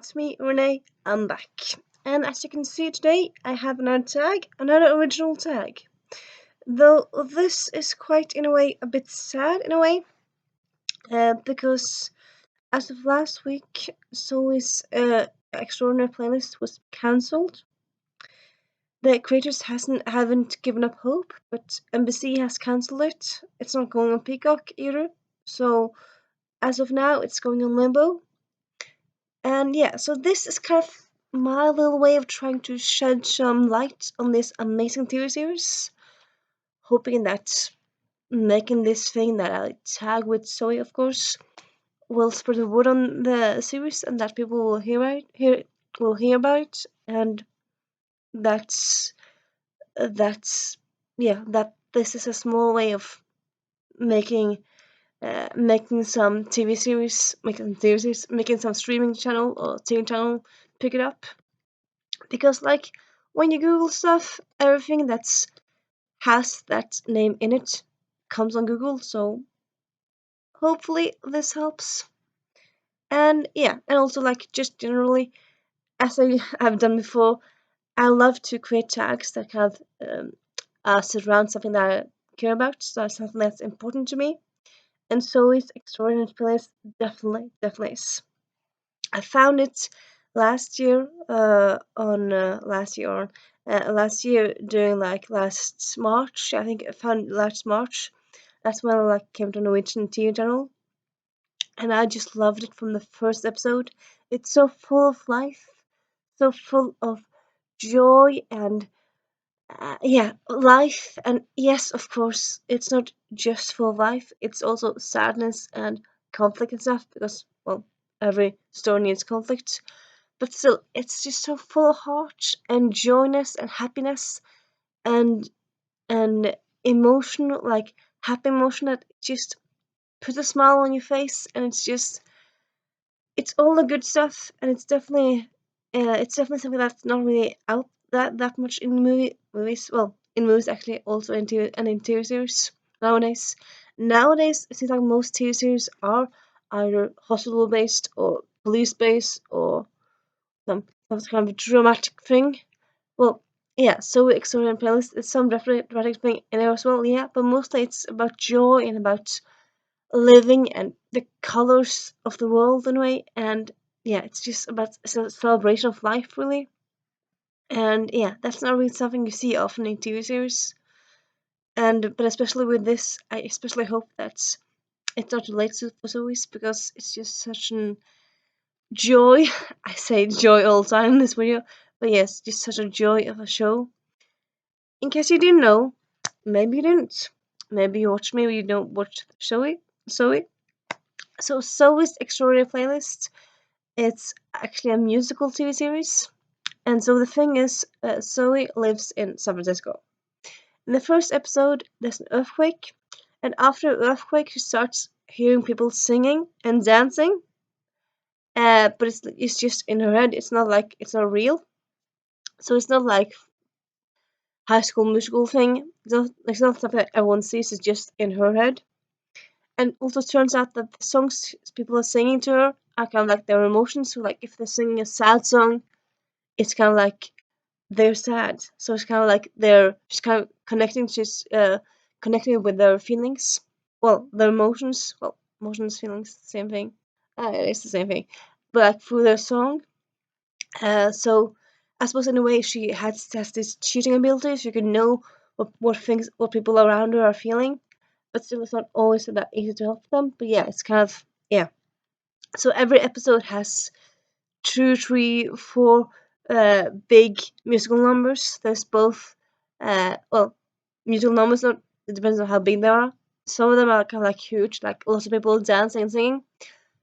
it's me, Renee. I'm back. And as you can see today, I have another tag, another original tag. Though this is quite, in a way, a bit sad, in a way, because as of last week, Zoey's extraordinary playlist was cancelled. The creators haven't given up hope, but NBC has cancelled it. It's not going on Peacock either. So as of now, it's going on Limbo. And yeah, so this is kind of my little way of trying to shed some light on this amazing TV series. Hoping that making this thing that I tag with Zoe, of course, will spread the word on the series and that people will hear about it, and that's that's yeah, that this is a small way of making making some TV series, making some streaming channel or TV channel pick it up. Because like when you Google stuff, everything that's has that name in it comes on Google, so hopefully this helps. And yeah, and also like just generally, as I have done before, I love to create tags that kind of surround something that I care about, so that's something that's important to me. And so is extraordinary playlist definitely is. I found it last year during like last March. I think I found it last March. That's when I like came to Norwegian TV channel, and I just loved it from the first episode. It's so full of life, so full of joy and yeah, life. And yes, of course, it's not just full of life. It's also sadness and conflict and stuff because well, every story needs conflict. But still, it's just so full of heart and joyness and happiness and and emotional, like happy emotion that just puts a smile on your face, and it's all the good stuff, and it's definitely something that's not really out that much in movies. Well, in movies actually, also in TV series nowadays. Nowadays, it seems like most TV series are either hospital based or police based or some kind of dramatic thing. Well, yeah, so extraordinary playlist is some definitely dramatic thing in there as well, yeah, but mostly it's about joy and about living and the colors of the world in a way, and yeah, it's just about a celebration of life, really. And yeah, that's not really something you see often in TV series. And but especially with this, I especially hope that it's not too late for Zoe's because it's just such an joy. I say joy all the time in this video, but yes, just such a joy of a show. In case you didn't know, maybe you didn't. Maybe you watched, maybe you don't watch Zoe. So Zoe's Extraordinary Playlist, it's actually a musical TV series. And so the thing is, Zoe lives in San Francisco. In the first episode, there's an earthquake, and after the earthquake, she starts hearing people singing and dancing. But it's just in her head. It's not real. So it's not like High School Musical thing. It's not something that everyone sees. It's just in her head. And also turns out that the songs people are singing to her are kind of like their emotions. So like if they're singing a sad song, it's kind of like they're sad. So it's kind of like they're just kind of connecting with their feelings. Well, their emotions. Well, emotions, feelings, same thing. It is the same thing, but like through their song. So I suppose in a way she has this cheating ability. She can know what people around her are feeling, but still it's not always that easy to help them. But yeah, it's kind of yeah. So every episode has two, three, four big musical numbers. There's both well, musical numbers. Not it depends on how big they are. Some of them are kind of like huge, like lots of people dancing and singing.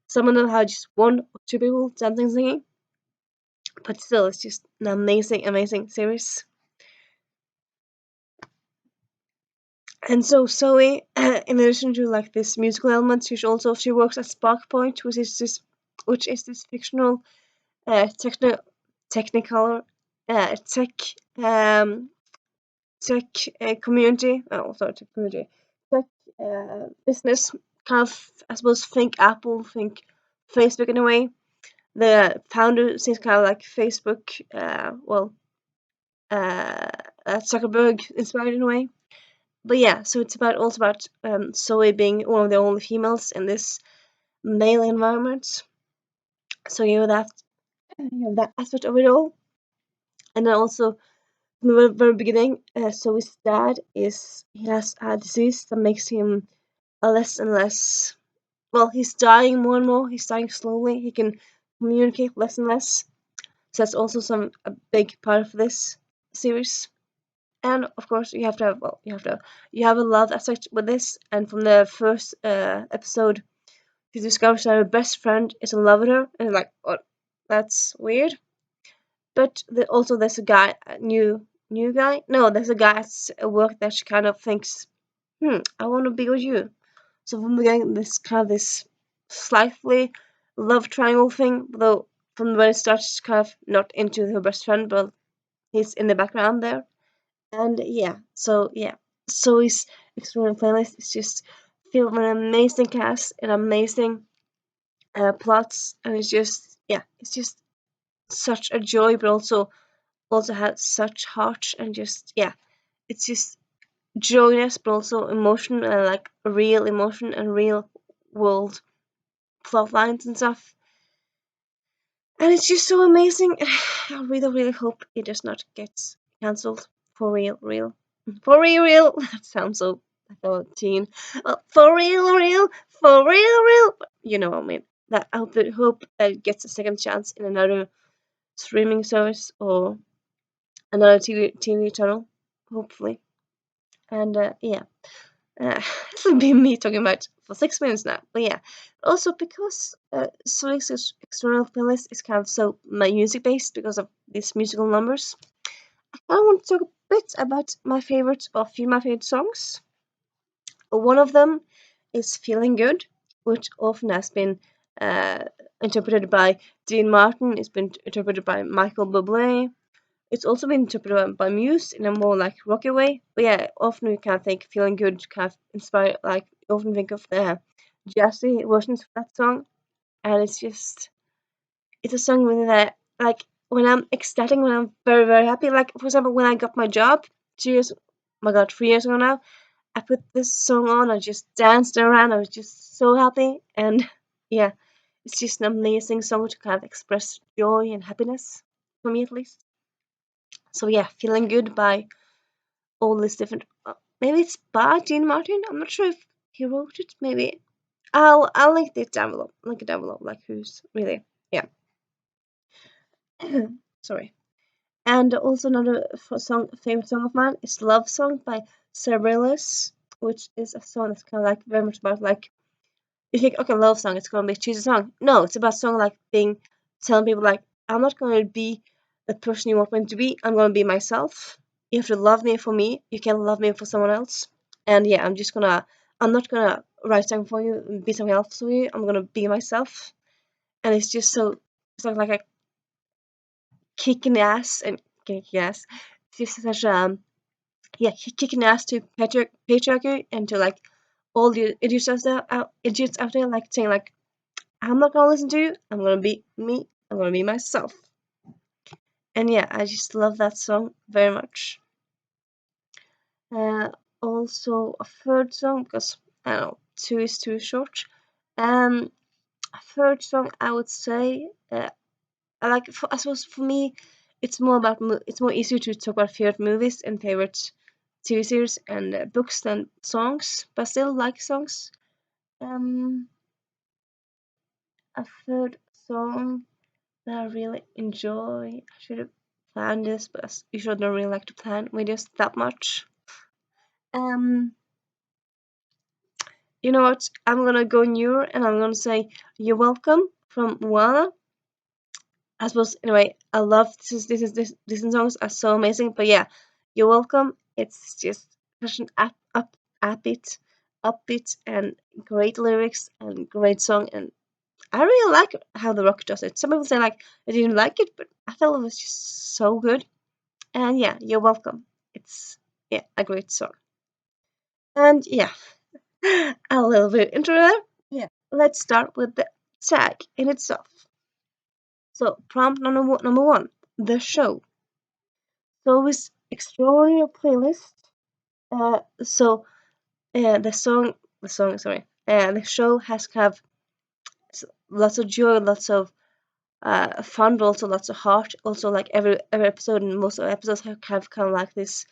Some of them have just one or two people dancing and singing. But still, it's just an amazing series. And so Zoe, in addition to like this musical element, she works at Sparqpoint, which is this fictional techno technical tech um tech community. Oh, sorry, tech community, tech business. Kind of, I suppose, think Apple, think Facebook in a way. the founder seems kind of like Facebook. Uh, Zuckerberg inspired in a way. But yeah, so it's also about Zoe being one of the only females in this male environment. So you have that aspect of it all, and then also from the very beginning, Zoe's dad he has a disease that makes him a less and less. Well, he's dying more and more. He's dying slowly. He can communicate less and less. So that's also a big part of this series. And of course, you have a love aspect with this. And from the first episode, she discovers that her best friend is in love with her, and like, oh, that's weird. But also there's a guy, a new guy. No, there's a guy at work that she kind of thinks, I want to be with you. So from the beginning, this slightly love triangle thing, though from the very start she's kind of not into her best friend, but he's in the background there. And so his extraordinary playlist is just filled with an amazing cast and amazing plots, and it's just such a joy, but also had such heart and it's just joyous, but also emotion and like real emotion and real world plot lines and stuff. And it's just so amazing. I really, really hope it does not get cancelled. For real, real. For real, real. That sounds so like a teen. For real, real. For real, real. You know what I mean. That I hope that it gets a second chance in another streaming service or another TV channel. Hopefully. And this will be me talking about for 6 minutes now. But yeah, also because Sonic's external playlist is kind of so my music based because of these musical numbers. I want to talk a bit about my favorite or few of my favorite songs. One of them is "Feeling Good," which often has been uh, interpreted by Dean Martin. It's been interpreted by Michael Bublé. It's also been interpreted by Muse in a more like rocky way. But yeah, often we kind of think "Feeling Good" kind of inspire like often think of the jazzy versions of that song, and it's a song with that like when I'm ecstatic, when I'm very very happy. Like for example, when I got my job 2 years, oh my god, 3 years ago now, I put this song on. I just danced around. I was just so happy, and yeah, it's just an amazing song to kind of express joy and happiness for me at least. So yeah, "Feeling Good" by all these different. Maybe it's by Dean Martin. I'm not sure if he wrote it. Maybe I'll link it down below. Link it down below. Like who's really yeah. Sorry. And also another favorite song of mine is "Love Song" by Cerberus, which is a song that's kind of like very much about like you think okay love song it's gonna be a cheesy song. No, it's about song like being telling people like I'm not gonna be the person you want me to be. I'm gonna be myself. You have to love me for me. You can't love me for someone else. And yeah, I'm not gonna write a song for you and be someone else for you. I'm gonna be myself. And it's just so it's like a kicking ass and kicking ass. It's just such kicking ass to patriarchy and to like all the idiots out there like saying like I'm not gonna listen to you. I'm gonna be me. I'm gonna be myself. And yeah, I just love that song very much. Uh, Also a third song because I don't know two is too short. Um, a third song I would say I like. I suppose for me, it's more about it's more easier to talk about favorite movies and favorite TV series and books than songs. But I still like songs. Um, a third song that I really enjoy. I should have planned this, but as usually I don't really like to plan videos that much. Um, you know what? I'm gonna go newer and I'm gonna say "You're Welcome" from Moana. I suppose anyway. I love this songs are so amazing. But yeah, "You're Welcome." It's just such an upbeat, upbeat and great lyrics and great song and I really like how The Rock does it. Some people say like I didn't like it, but I felt it was just so good. And yeah, "You're Welcome." It's a great song. And yeah, a little bit intro there. Yeah, let's start with the tag in itself. So prompt number one, the show. So is explore your playlist. The song, sorry. The show has kind of lots of joy, lots of fun, but also lots of heart. Also, like every episode and most of the episodes have kind of like this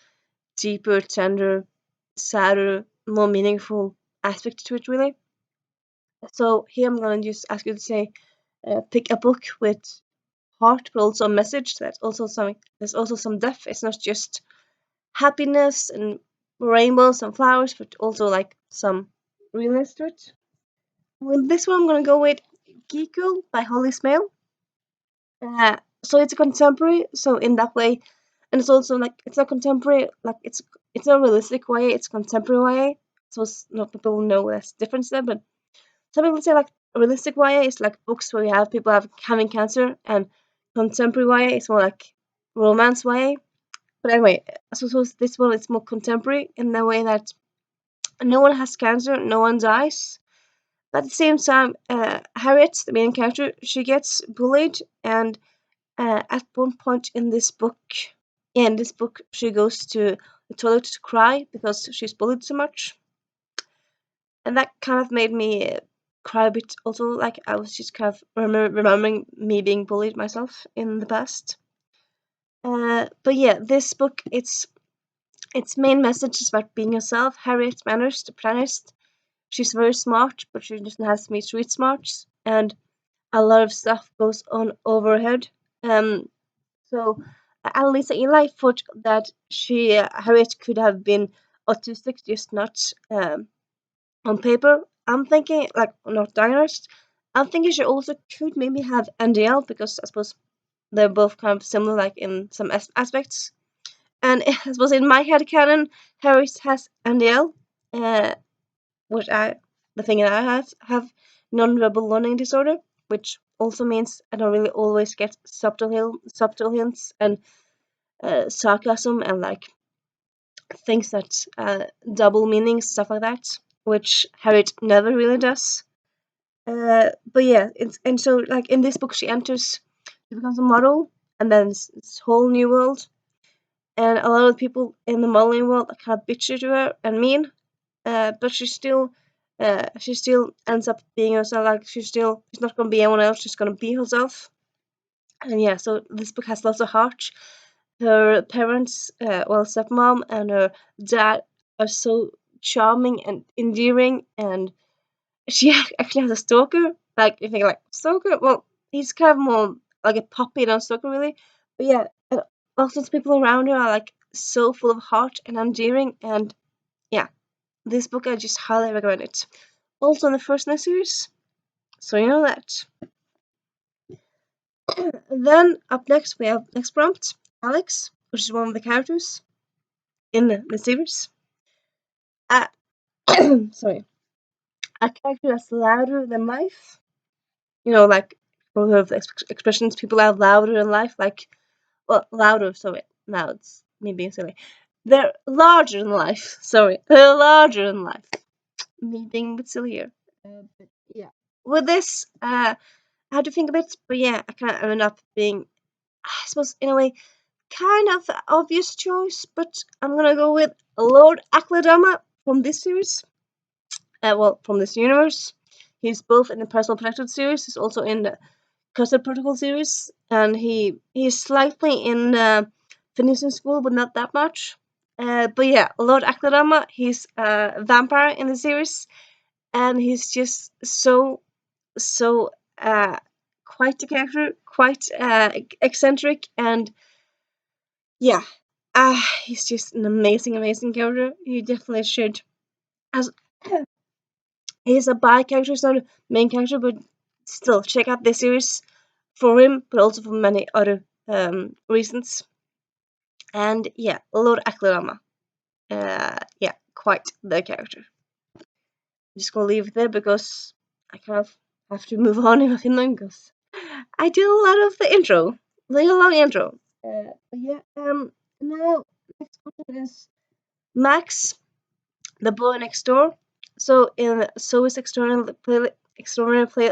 deeper, tender, sadder, more meaningful aspect to it, really. So here I'm gonna just ask you to say, pick a book with heart, but also a message. There's also some depth. It's not just happiness and rainbows and flowers, but also like some realness to it. With this one, I'm gonna go with Geeko by Holly Smale. So it's a contemporary, so in that way, and it's also like it's not contemporary, like it's not realistic way, it's contemporary way. So not people know that's difference there, but some people say like realistic YA is like books where you have people having cancer, and contemporary YA is more like romance YA. But anyway, so this one is more contemporary in the way that no one has cancer, no one dies. But at the same time, Harriet, the main character, she gets bullied, and at one point in this book, she goes to the toilet to cry because she's bullied so much, and that kind of made me cry a bit. Also, like I was just kind of remembering me being bullied myself in the past. But yeah, this book, its main message is about being yourself. Harriet Manners, the pianist, she's very smart, but she doesn't have to meet street smarts, and a lot of stuff goes on over her head. So Annalisa Eli thought that Harriet could have been autistic, just not on paper. I'm thinking like not diagnosed. I'm thinking she also could maybe have NDL because I suppose they're both kind of similar, like in some aspects. And I suppose in my head canon, Harriet has NDL, uh, which the thing that I have non-verbal learning disorder, which also means I don't really always get subtle hints and sarcasm and like things that double meanings, stuff like that, which Harriet never really does. But yeah, and so like in this book, she becomes a model, and then this whole new world, and a lot of people in the modeling world are kind of bitchy to her and mean. But she still ends up being herself. Like she's not gonna be anyone else. She's gonna be herself. And yeah, so this book has lots of heart. Her parents, stepmom and her dad are so charming and endearing, and she actually has a stalker. Like you think like stalker, well, he's kind of more like a puppy than a stalker, really. But yeah, and also the people around her are like so full of heart and endearing, and yeah, this book I just highly recommend it. Also in the first in the series, so you know that. Then up next we have next prompt, Alex, which is one of the characters in the series. Uh, sorry, a character that's louder than life. You know, like one of the expressions people have louder in life, like well, louder. Sorry, now it's me being silly. They're larger than life. Sorry, they're larger than life. Me being a bit silly here. But yeah, with this, I had to think a bit, but yeah, I kind of ended up being, I suppose, in a way, kind of obvious choice. But I'm gonna go with Lord Akladama from this series. From this universe. He's both in the Personal Protected series. He's also in the Custard Protocol series, and he's slightly in Finishing School, but not that much. But yeah, Lord Akladama, he's a vampire in the series, and he's just so uh, quite a character, quite eccentric, and yeah, he's just an amazing character. You definitely should. As he's a bi character, he's not a main character, but still check out this series for him, but also for many other reasons. And yeah, Lord Aklarama. Yeah, quite the character. I'm just gonna leave it there because I kind of have to move on in a few because I did a lot of the intro, like a long intro. But yeah, now next question is Max, the boy next door. So in Zoe's external play,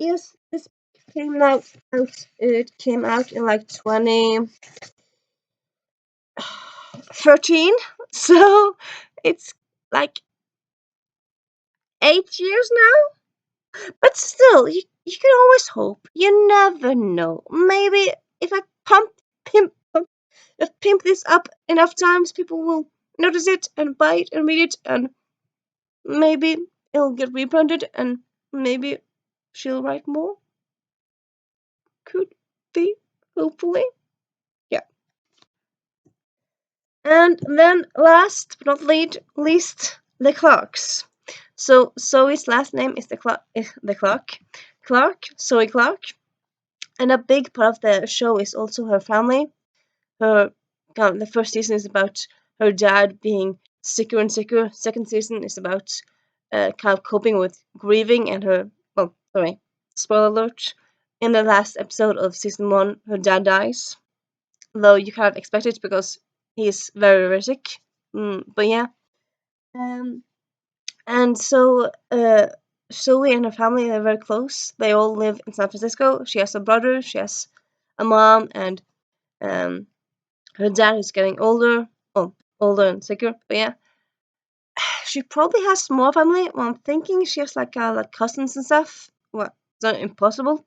yes, this came out. It came out in like 2013, so it's like 8 years now. But still, you can always hope. You never know. Maybe if I pimp this up enough times, people will notice it and buy it and read it, and maybe it'll get reprinted, and maybe she'll write more. Could be, hopefully. Yeah. And then last but not least, the Clarks. So Zoe's last name is the Clark. Zoe Clark. And a big part of the show is also her family. Her the first season is about her dad being sicker and sicker. Second season is about kind of coping with grieving and her. Well, sorry, spoiler alert. In the last episode of season 1, her dad dies. Though you kind of expect it because he's very, very sick. But yeah. Um, and so Zoe and her family are very close. They all live in San Francisco. She has a brother. She has a mom, and um, her dad is getting older. Oh, older and sicker. But yeah, she probably has more family. Well, I'm thinking she has like cousins and stuff. Well, it's not impossible.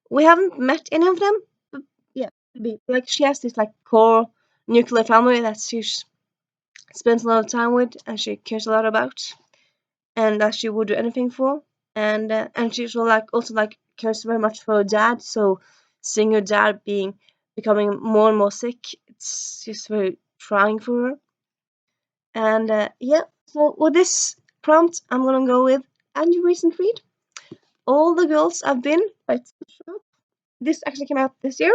We haven't met any of them. But yeah, maybe. Like she has this like core nuclear family that she spends a lot of time with and she cares a lot about, and that she would do anything for. And she also like cares very much for her dad. So seeing her dad becoming more and more sick, it's just very trying for her. And yeah, so with this prompt, I'm gonna go with a new recent read. All the Girls I've Been by Tisha. This actually came out this year.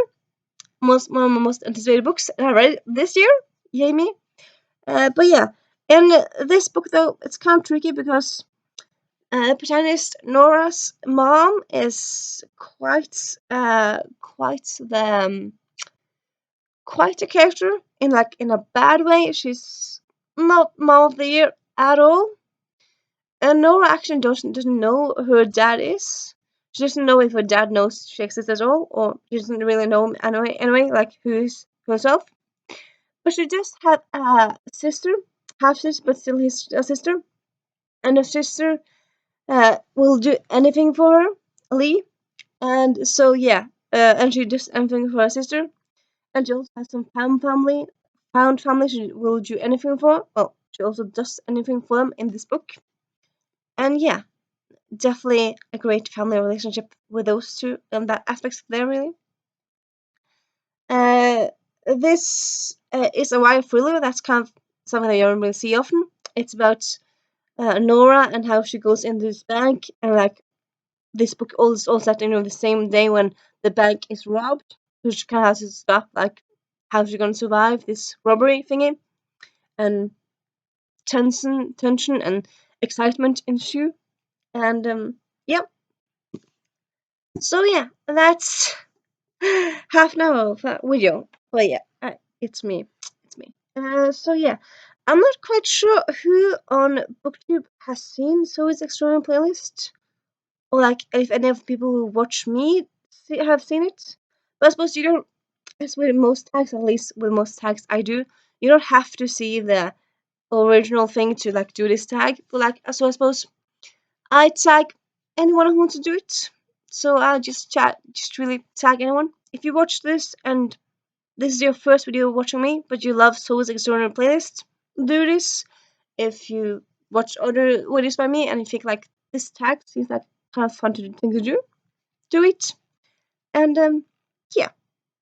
One of my most anticipated books, and I read it this year. Yay me! But yeah, in this book though, it's kind of tricky because protagonist Nora's mom is quite a character in a bad way. She's not mom of the year at all. And Nora actually doesn't know who her dad is. She doesn't know if her dad knows she exists at all, or she doesn't really know him anyway, like who's herself. But she does have a sister, half sister, but still his a sister, and her sister will do anything for her, Lee. And so yeah, and she does anything for her sister, and she also has some found family. She will do anything for. Well, she also does anything for them in this book. And yeah, definitely a great family relationship with those two and that aspects there really. Uh, this is a YA thriller. That's kind of something that you don't really see often. It's about Nora and how she goes into this bank, and like this book is all set the same day when the bank is robbed. So she kind of has to stop like how she's gonna survive this robbery thingy, and tension and excitement ensue. And yeah, so yeah, that's half an hour of that video. But yeah, it's me. It's me. So yeah, I'm not quite sure who on BookTube has seen Zoe's Extraordinary Playlist, or like if any of the people who watch me have seen it. But I suppose you don't. As with most tags, at least with most tags I do, you don't have to see the original thing to like do this tag. But like, so I suppose I tag anyone who wants to do it. So I'll just really tag anyone. If you watch this and this is your first video watching me, but you love Soul's Extraordinary Playlist, do this. If you watch other videos by me and you think like this tag seems like kind of fun thing to do it. And yeah,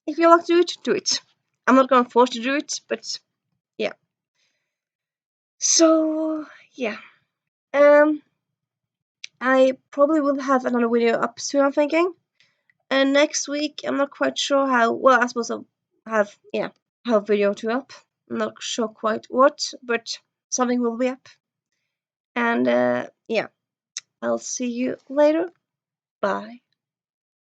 if you like to do it. I'm not gonna force you to do it, but yeah. So yeah, um, I probably will have another video up soon. I'm thinking. And next week, I'm not quite sure how. Well, I suppose I'll have video to up. I'm not sure quite what, but something will be up. And yeah, I'll see you later. Bye.